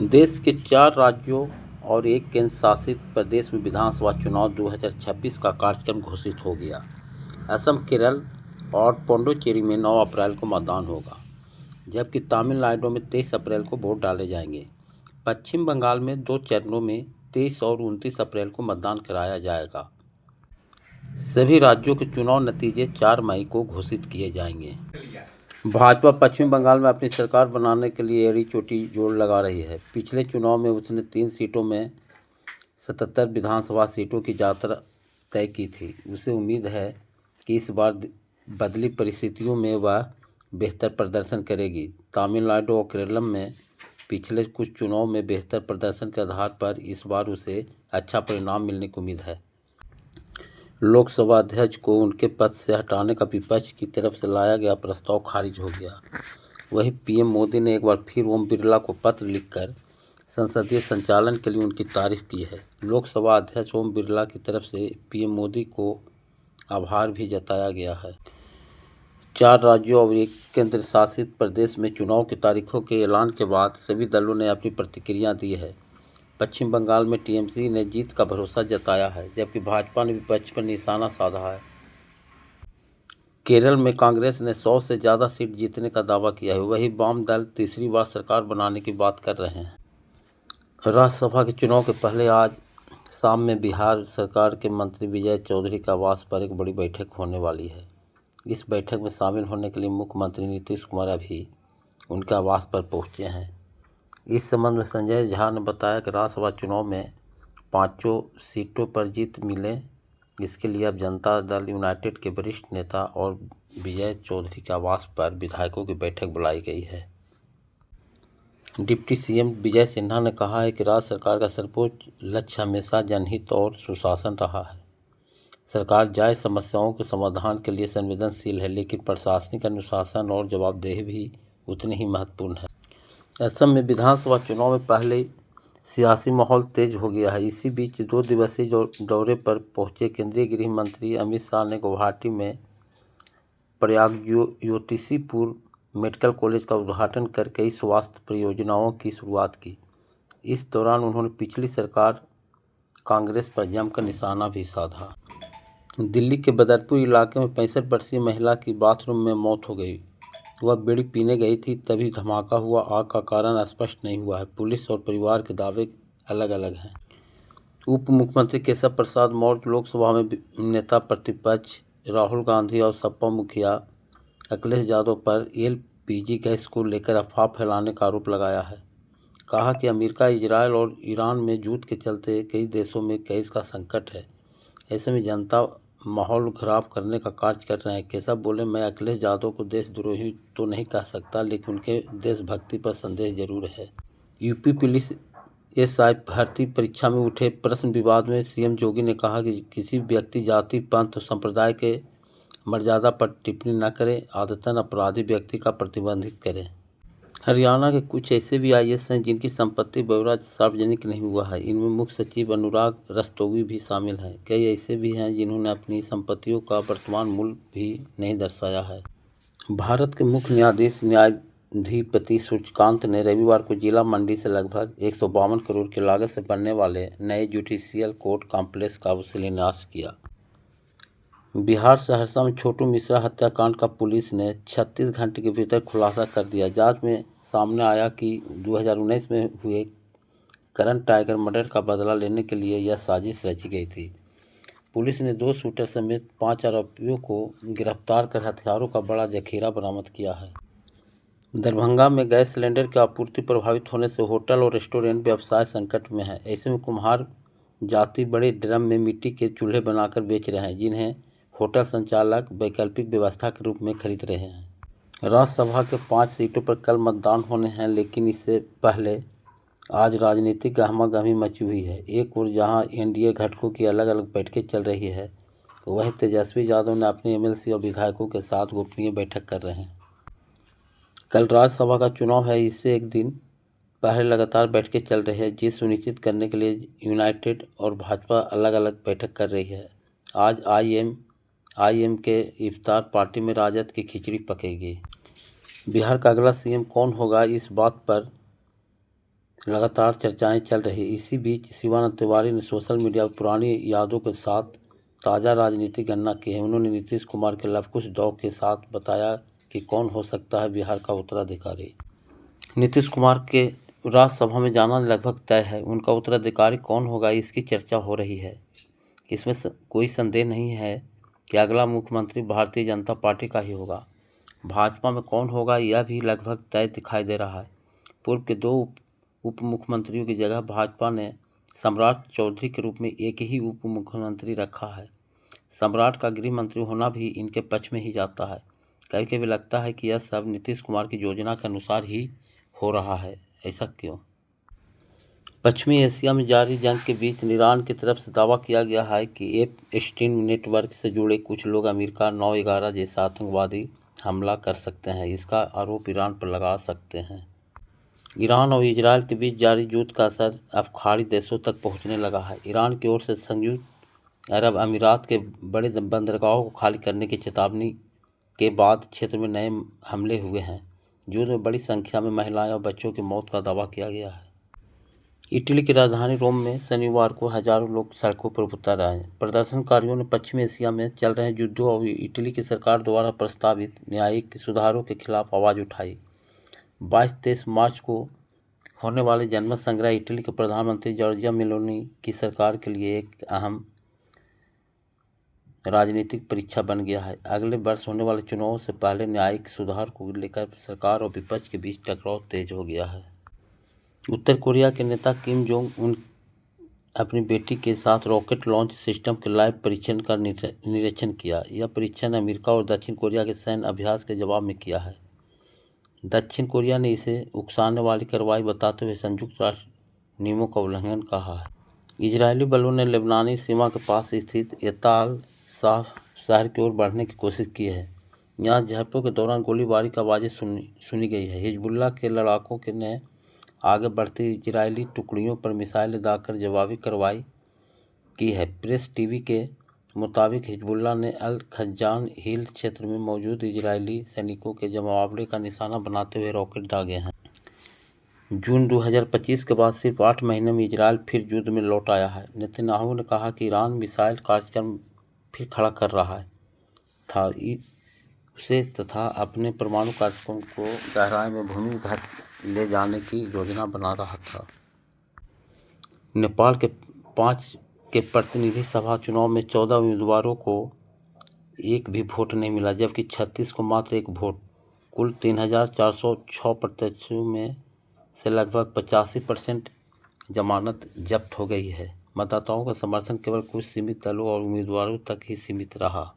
देश के 4 राज्यों और एक केंद्र शासित प्रदेश में विधानसभा चुनाव 2026 का कार्यक्रम घोषित हो गया। असम, केरल और पुडुचेरी में 9 अप्रैल को मतदान होगा, जबकि तमिलनाडु में 23 अप्रैल को वोट डाले जाएंगे। पश्चिम बंगाल में 2 चरणों में 23 और 29 अप्रैल को मतदान कराया जाएगा। सभी राज्यों के चुनाव नतीजे 4 मई को घोषित किए जाएंगे। भाजपा पश्चिम बंगाल में अपनी सरकार बनाने के लिए एड़ी चोटी जोर लगा रही है। पिछले चुनाव में उसने 3 सीटों में 77 विधानसभा सीटों की यात्रा तय की थी। उसे उम्मीद है कि इस बार बदली परिस्थितियों में वह बेहतर प्रदर्शन करेगी। तमिलनाडु और केरल में पिछले कुछ चुनाव में बेहतर प्रदर्शन के आधार पर इस बार उसे अच्छा परिणाम मिलने की उम्मीद है। लोकसभा अध्यक्ष को उनके पद से हटाने का विपक्ष की तरफ से लाया गया प्रस्ताव खारिज हो गया। वहीं पीएम मोदी ने एक बार फिर ओम बिरला को पत्र लिखकर संसदीय संचालन के लिए उनकी तारीफ की है। लोकसभा अध्यक्ष ओम बिरला की तरफ से पीएम मोदी को आभार भी जताया गया है। 4 राज्यों और एक केंद्र शासित प्रदेश में चुनाव की तारीखों के ऐलान के बाद सभी दलों ने अपनी प्रतिक्रिया दी है। पश्चिम बंगाल में टीएमसी ने जीत का भरोसा जताया है, जबकि भाजपा ने विपक्ष पर निशाना साधा है। केरल में कांग्रेस ने 100 से ज़्यादा सीट जीतने का दावा किया है। वहीं वाम दल तीसरी बार सरकार बनाने की बात कर रहे हैं। राज्यसभा के चुनाव के पहले आज शाम में बिहार सरकार के मंत्री विजय चौधरी के आवास पर एक बड़ी बैठक होने वाली है। इस बैठक में शामिल होने के लिए मुख्यमंत्री नीतीश कुमार अभी उनके आवास पर पहुंचे हैं। इस संबंध में संजय झा ने बताया कि राज्यसभा चुनाव में 5 सीटों पर जीत मिले, इसके लिए अब जनता दल यूनाइटेड के वरिष्ठ नेता और विजय चौधरी के आवास पर विधायकों की बैठक बुलाई गई है। डिप्टी सीएम विजय सिन्हा ने कहा है कि राज्य सरकार का सर्वोच्च लक्ष्य हमेशा जनहित और सुशासन रहा है। सरकार जायज समस्याओं के समाधान के लिए संवेदनशील है, लेकिन प्रशासनिक अनुशासन और जवाबदेही भी उतनी ही महत्वपूर्ण है। असम में विधानसभा चुनाव में पहले सियासी माहौल तेज हो गया है। इसी बीच 2 दिवसीय दौरे पर पहुंचे केंद्रीय गृह मंत्री अमित शाह ने गुवाहाटी में प्रयागज्योतिषपुर मेडिकल कॉलेज का उद्घाटन कर कई स्वास्थ्य परियोजनाओं की शुरुआत की। इस दौरान उन्होंने पिछली सरकार कांग्रेस पर जमकर निशाना भी साधा। दिल्ली के बदरपुर इलाके में 65 वर्षीय महिला की बाथरूम में मौत हो गई। वह बीड़ी पीने गई थी, तभी धमाका हुआ। आग का कारण स्पष्ट नहीं हुआ है। पुलिस और परिवार के दावे अलग अलग हैं। उप मुख्यमंत्री केशव प्रसाद मौर्य लोकसभा में नेता प्रतिपक्ष राहुल गांधी और सपा मुखिया अखिलेश यादव पर एलपीजी गैस को लेकर अफवाह फैलाने का आरोप लगाया है। कहा कि अमेरिका, इजरायल और ईरान में युद्ध के चलते कई देशों में गैस का संकट है। ऐसे में जनता माहौल खराब करने का कार्य कर रहे हैं। केशव बोले, मैं अखिलेश यादव को देशद्रोही तो नहीं कह सकता, लेकिन उनके देशभक्ति पर संदेह जरूर है। यूपी पुलिस एसआई भर्ती परीक्षा में उठे प्रश्न विवाद में सीएम योगी ने कहा कि किसी व्यक्ति, जाति, पंथ, संप्रदाय के मर्यादा पर टिप्पणी न करे, आदतन अपराधी व्यक्ति का प्रतिबंधित करें। हरियाणा के कुछ ऐसे भी आईएएस हैं जिनकी संपत्ति ब्यौरा सार्वजनिक नहीं हुआ है। इनमें मुख्य सचिव अनुराग रस्तोगी भी शामिल हैं। कई ऐसे भी हैं जिन्होंने अपनी संपत्तियों का वर्तमान मूल्य भी नहीं दर्शाया है। भारत के मुख्य न्यायाधीश न्यायाधिपति सूर्यकांत ने रविवार को जिला मंडी से लगभग 152 करोड़ की लागत से बनने वाले नए जुडिशियल कोर्ट कॉम्प्लेक्स का शिलान्यास किया। बिहार सहरसा में छोटू मिश्रा हत्याकांड का पुलिस ने 36 घंटे के भीतर खुलासा कर दिया। जांच में सामने आया कि 2019 में हुए करण टाइगर मर्डर का बदला लेने के लिए यह साजिश रची गई थी। पुलिस ने 2 शूटर समेत 5 आरोपियों को गिरफ्तार कर हथियारों का बड़ा जखीरा बरामद किया है। दरभंगा में गैस सिलेंडर की आपूर्ति प्रभावित होने से होटल और रेस्टोरेंट व्यवसाय संकट में है। ऐसे में कुम्हार जाति बड़े ड्रम में मिट्टी के चूल्हे बनाकर बेच रहे हैं, जिन्हें होटल संचालक वैकल्पिक व्यवस्था के रूप में खरीद रहे हैं। राज्यसभा के 5 सीटों पर कल मतदान होने हैं, लेकिन इससे पहले आज राजनीतिक गहमागहमी मची हुई है। एक ओर जहां एनडीए घटकों की अलग अलग बैठकें चल रही है, तो वहीं तेजस्वी यादव ने अपने एमएलसी और विधायकों के साथ गोपनीय बैठक कर रहे हैं। कल राज्यसभा का चुनाव है, इससे एक दिन पहले लगातार बैठकें चल रही है, जिसे सुनिश्चित करने के लिए यूनाइटेड और भाजपा अलग अलग बैठक कर रही है। आज आईएम के इफ्तार पार्टी में राजद की खिचड़ी पकेगी। बिहार का अगला सीएम कौन होगा, इस बात पर लगातार चर्चाएं चल रही। इसी बीच शिवानंद तिवारी ने सोशल मीडिया पर पुरानी यादों के साथ ताज़ा राजनीतिक गणना की है। उन्होंने नीतीश कुमार के लवकुश दौर के साथ बताया कि कौन हो सकता है बिहार का उत्तराधिकारी। नीतीश कुमार के राज्यसभा में जाना लगभग तय है। उनका उत्तराधिकारी कौन होगा, इसकी चर्चा हो रही है। इसमें कोई संदेह नहीं है कि अगला मुख्यमंत्री भारतीय जनता पार्टी का ही होगा। भाजपा में कौन होगा यह भी लगभग तय दिखाई दे रहा है। पूर्व के 2 उप मुख्यमंत्रियों की जगह भाजपा ने सम्राट चौधरी के रूप में एक ही उप मुख्यमंत्री रखा है। सम्राट का गृह मंत्री होना भी इनके पक्ष में ही जाता है। कभी कभी लगता है कि यह सब नीतीश कुमार की योजना के अनुसार ही हो रहा है। ऐसा क्यों? पश्चिमी एशिया में जारी जंग के बीच ईरान की तरफ से दावा किया गया है कि एप्स्टीन नेटवर्क से जुड़े कुछ लोग अमेरिका 9/11 जैसा आतंकवादी हमला कर सकते हैं। इसका आरोप ईरान पर लगा सकते हैं। ईरान और इजरायल के बीच जारी युद्ध का असर अब खाड़ी देशों तक पहुंचने लगा है। ईरान की ओर से संयुक्त अरब अमीरात के बड़े बंदरगाहों को खाली करने की चेतावनी के बाद क्षेत्र में नए हमले हुए हैं। युद्ध में बड़ी संख्या में महिलाएं और बच्चों की मौत का दावा किया गया है। इटली की राजधानी रोम में शनिवार को हजारों लोग सड़कों पर उतर आए। प्रदर्शनकारियों ने पश्चिमी एशिया में चल रहे युद्धों और इटली की सरकार द्वारा प्रस्तावित न्यायिक सुधारों के खिलाफ आवाज़ उठाई। 22-23 मार्च को होने वाले जनमत संग्रह इटली के प्रधानमंत्री जॉर्जिया मेलोनी की सरकार के लिए एक अहम राजनीतिक परीक्षा बन गया है। अगले वर्ष होने वाले चुनावों से पहले न्यायिक सुधार को लेकर सरकार और विपक्ष के बीच टकराव तेज हो गया है। उत्तर कोरिया के नेता किम जोंग उन अपनी बेटी के साथ रॉकेट लॉन्च सिस्टम के लाइव परीक्षण का निरीक्षण किया। यह परीक्षण अमेरिका और दक्षिण कोरिया के सैन्य अभ्यास के जवाब में किया है। दक्षिण कोरिया ने इसे उकसाने वाली कार्रवाई बताते हुए संयुक्त राष्ट्र नियमों का उल्लंघन कहा है। इजरायली बलों ने लेबनानी सीमा के पास स्थित एताल साफ शहर की ओर बढ़ने की कोशिश की है। यहाँ झड़पों के दौरान गोलीबारी की आवाज़ें सुनी गई है। हिजबुल्लाह के लड़ाकों ने आगे बढ़ती इजरायली टुकड़ियों पर मिसाइलें दागकर जवाबी कार्रवाई की है। प्रेस टीवी के मुताबिक हिजबुल्लाह ने अल खज्जान हिल क्षेत्र में मौजूद इजरायली सैनिकों के जमावड़े का निशाना बनाते हुए रॉकेट दागे हैं। जून 2025 के बाद सिर्फ 8 महीने में इजरायल फिर युद्ध में लौट आया है। नेतन्याहू ने कहा कि ईरान मिसाइल कार्यक्रम फिर खड़ा कर रहा था उसे तथा अपने परमाणु कार्यक्रम को गहराई में भूमिगत ले जाने की योजना बना रहा था। नेपाल के 5 के प्रतिनिधि सभा चुनाव में 14 उम्मीदवारों को एक भी वोट नहीं मिला, जबकि 36 को मात्र 1 वोट। कुल 3406 प्रत्याशियों में से लगभग 85% जमानत जब्त हो गई है। मतदाताओं का समर्थन केवल कुछ सीमित दलों और उम्मीदवारों तक ही सीमित रहा।